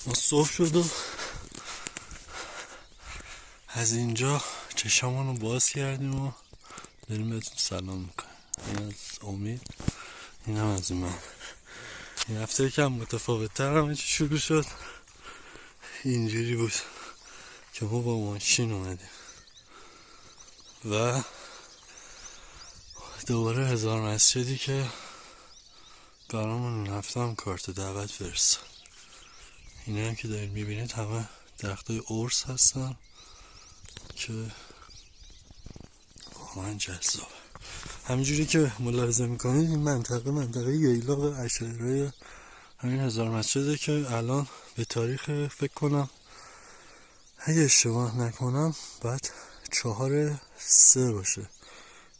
ما صبح شد و از اینجا چشمون رو باز کردیم و داریم بهتون سلام میکنیم. این از امید، این هم از من. این هفته یکم متفاوت تر همه چی شروع شد. اینجوری بود که ما با ماشین اومدیم و دوباره هزار مسجدی که برامون اون هفته هم کارت دعوت فرستاد. اینا هم که دارید میبینید همه درختای ارس هستن که واقعا جذابه. همینجوری که ملاحظه میکنید این منطقه ییلاق اشایره همین هزار مسجده که الان به تاریخ فکر کنم اگه اشتباه نکنم باید 4/3 باشه،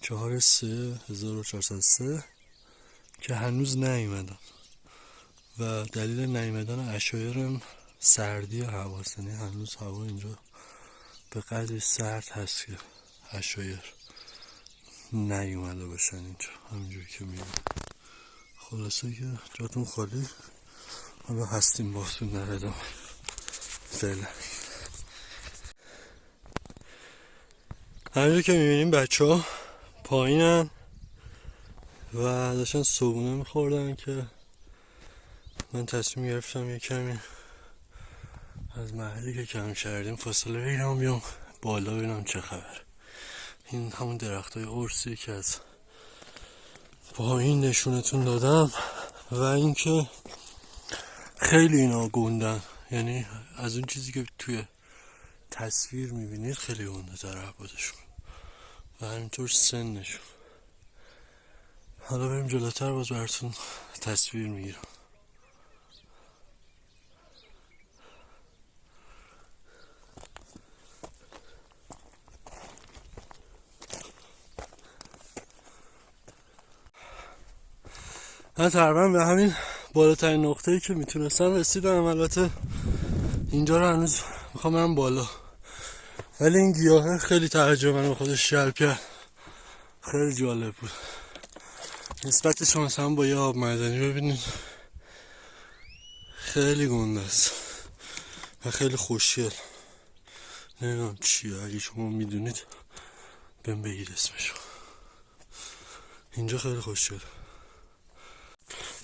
4/3/1403 که هنوز نیومدن و دلیل نیومدن اشایرم سردی هواست. یعنی هنوز هوا اینجا به قدری سرد هست که اشایر نیومده باشن اینجا. همینجوری که میبینید خلاصه که جاتون خالی. حالا هستیم باهاتون در ادامه. فعلا همینجور که میبینیم بچه ها پایینن و داشتن صبونه میخوردن که من تصمیم گرفتم یه کمی از محلی که کم کردیم فاصله بگیرم بیام بالا ببینم چه خبر. این همون درخت های ارسی که از پایین نشونتون دادم و اینکه خیلی اینا گندن، یعنی از اون چیزی که توی تصویر میبینید خیلی گنده تر عبادشون و همینطور سنشون. حالا بریم جلوتر باز براتون تصویر میگیرم. من تقریبا به همین بالاترین نقطه‌ای که میتونستم رسیدم. البته اینجا رو هنوز میخوام برم بالا، ولی این گیاه خیلی توجه منو خودش جلب کرد. خیلی جالب بود. نسبتش مثلا با یه آب معدنی ببینید خیلی گنده است و خیلی خوشگل. نمیدونم چیه، اگه شما میدونید بهم بگید اسمشو. اینجا خیلی خوشگل.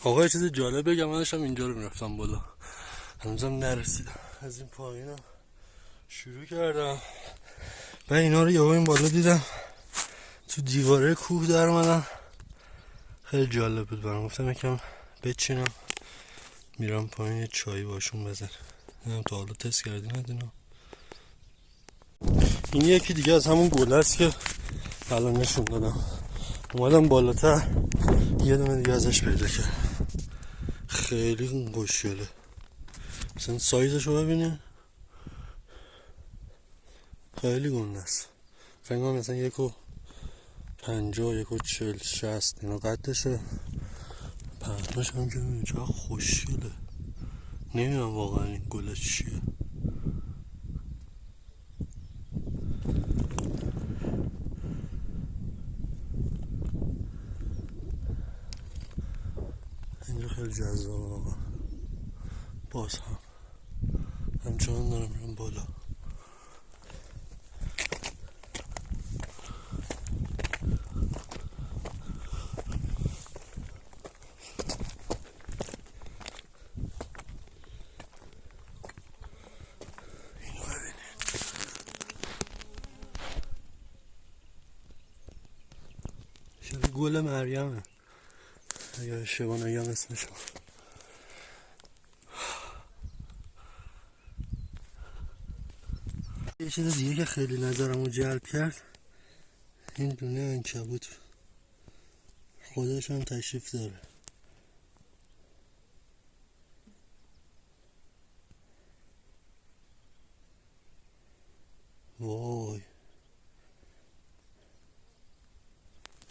آقا یه چیز جالب بگم، من داشتم اینجا رو میرفتم بالا، هنوزم نرسیدم. از این پایینم شروع کردم و اینا رو یهو این بالا دیدم تو دیواره کوه در اومدن. خیلی جالب بود برام. گفتم یکم بچینم میرم پایین یه چایی باشون بزن. اینم تا حالا تست کردی ندینا. این یکی دیگه از همون گله است که الان نشون دادم. اومدم بالاتر یه دونه دیگه ازش پیدا کرد. خیلی خوشگله. مثلا سایزشو ببینه خیلی گنده است. فکر کنم مثلا 1.50 1.40 اینا قدشه. پهنش هم که ببینید چقدر خوشگله. نمیدونم واقعا این گله چیه. اینجا خیلی جذابه آقا. باز همچنان دارم میرم بالا. شبیه گل مریمه اگر اشتباه نگم اسمشو. یه چیز دیگه که خیلی نظرمو جلب کرد این دونه عنکبوت. خودش هم تشریف داره. وای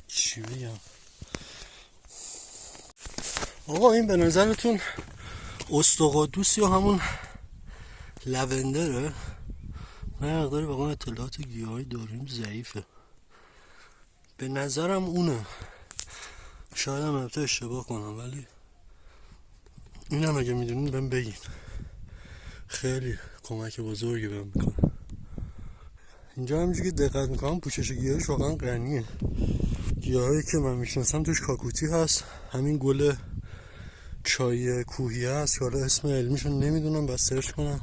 چی بگم آقا. این به نظرتون استقادوس یا همون لوندره؟ من مقداری واقعا اطلاعات گیاهی داریم ضعیفه. به نظرم اونه. شاید هم البته اشتباه کنم، ولی اینم اگه میدونین بهم بگین. خیلی کمک بزرگی بهم میکنه. اینجا همینجوری که دقت میکنم پوشش گیاهش واقعا غنیه. گیاهایی که من میشناسم توش کاکوتی هست، همین گل چای کوهی هست که حالا اسم علمیشو نمیدونم، بس سرچ کنم،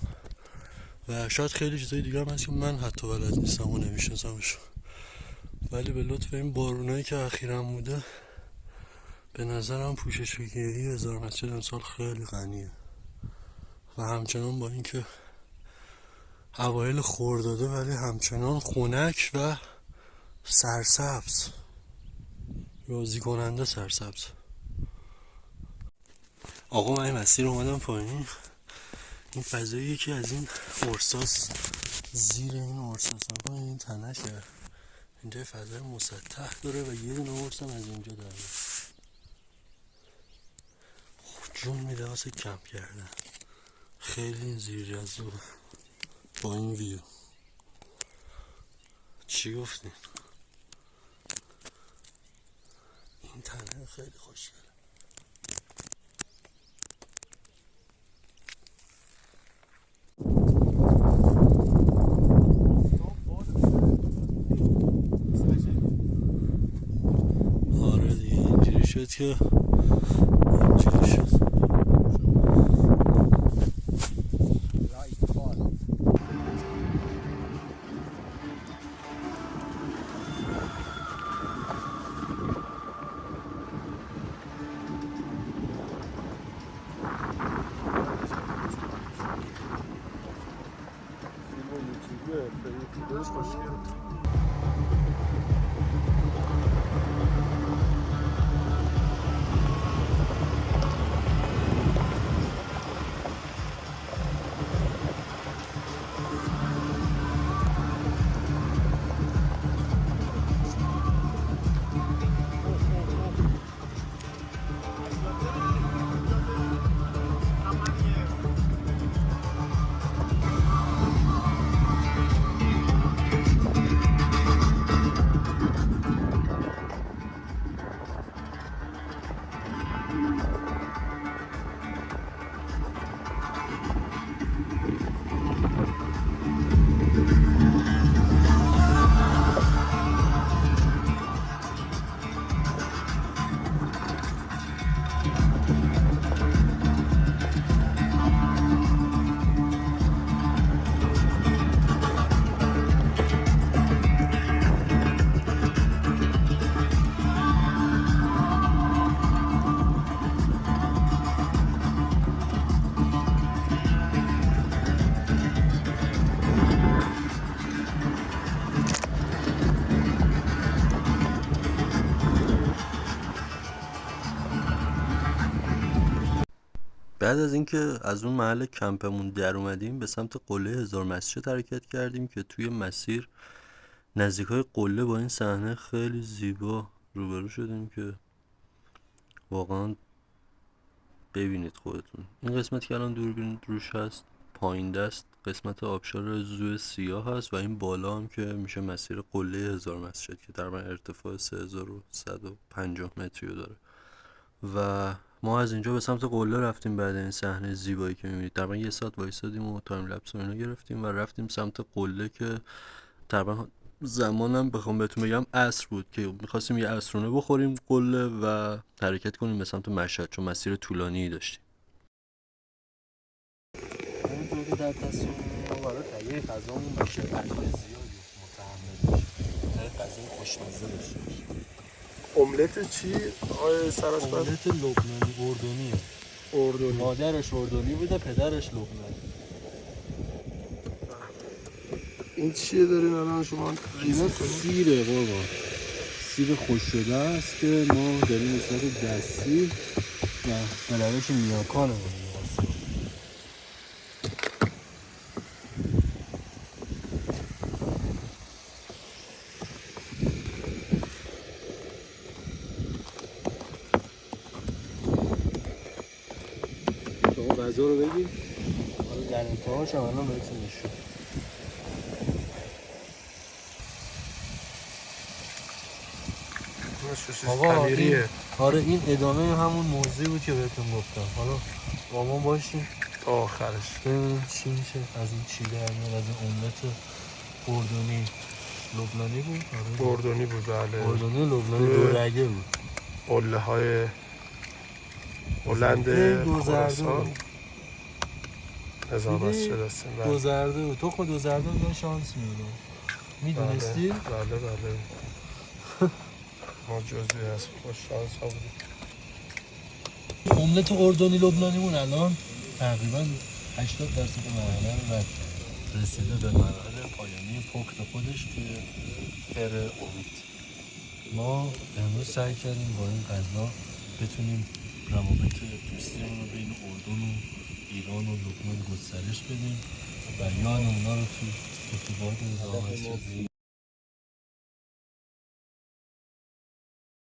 و شاید خیلی چیزای دیگه هم هست که من حتی بلد نیستم و نمیشناسمش، ولی به لطف این بارونایی که اخیراً بوده به نظرم پوشش گیاهی هزار مسجد امسال خیلی غنیه. و همچنان با اینکه اوایل خرداده ولی همچنان خنک و سرسبز، راضی کننده سرسبز. آقا من این مسیر اومدم پایین، این فضایی یکی از این ارساس زیر این ارساس ها این تنشه، اینجا فضای مسطح داره و یه دونه ارسم از اینجا داره. جون میده واسه کمپ کردن، خیلی این زیر جذابه با این ویو. چی گفتین؟ این تنه خیلی خوشگله. آره دیگه اینجوری شد که اینجوری شد. بعد از اینکه از اون محل کمپمون در اومدیم به سمت قله هزار مسجد حرکت کردیم که توی مسیر نزدیکای قله با این صحنه خیلی زیبا روبرو شدیم که واقعا ببینید خودتون. این قسمت که الان دوربین روش هست پایین دست قسمت آبشار زو سیاه هست و این بالا هم که میشه مسیر قله هزار مسجد که تقریبا ارتفاع 3150 متری داره. و ما از اینجا به سمت قله رفتیم بعد این صحنه زیبایی که میبینید. تقریبا 1 ساعت وایسادیم و تایم لپس و اینا گرفتیم و رفتیم سمت قله که تقریبا زمانم بخوام بهتون بگم عصر بود که میخواستیم یه عصرونه بخوریم قله و حرکت کنیم به سمت مشهد چون مسیر طولانی داشتیم. همینطور که در تصمیم ما برای تهیه غذامون باشه غذای زیادی متحمل بشه، غذای خوشمزه داشته باشه. املت چی آقای سراسپر؟ املت لبنانی اردنیه. مادرش اردنی بوده پدرش لبنانی. این چیه دارین الان شما؟ اینا سیره بابا، سیر خوش شده است که ما داریم به صورت دستی و به روش نیاکانه شما غذا رو بگیر، حالا در انتهاش هم الان بهتون نشون. آقا آره این ادامه همون موضوعی بود که بهتون گفتم. حالا با ما باشین تا آخرش. ببینیم چی میشه از این چی در میاد. از این املت اردنی لبنانی بود. اردنی بود بله. اردنی لبنانی دو رگه بود. قله های بلند خراسان نظام از چه دستیم. دو زرده بود. تو خود دو زرده بود شانس میدون. میدونستی؟ بله بله. ما جزوی از خوش شانس ها بودیم. املت اردنی لبنانیمون الان تقریبا 80% مرحله رو رد کرد. رسیده به مراحل پایانی پخت خودش توی فر امید. ما امروز سعی کردیم با این غذا بتونیم روابط دوستیمون رو بین اردن و ایران و لبنان گسترش بدیم و بیان اونا رو تو ارتباط نظام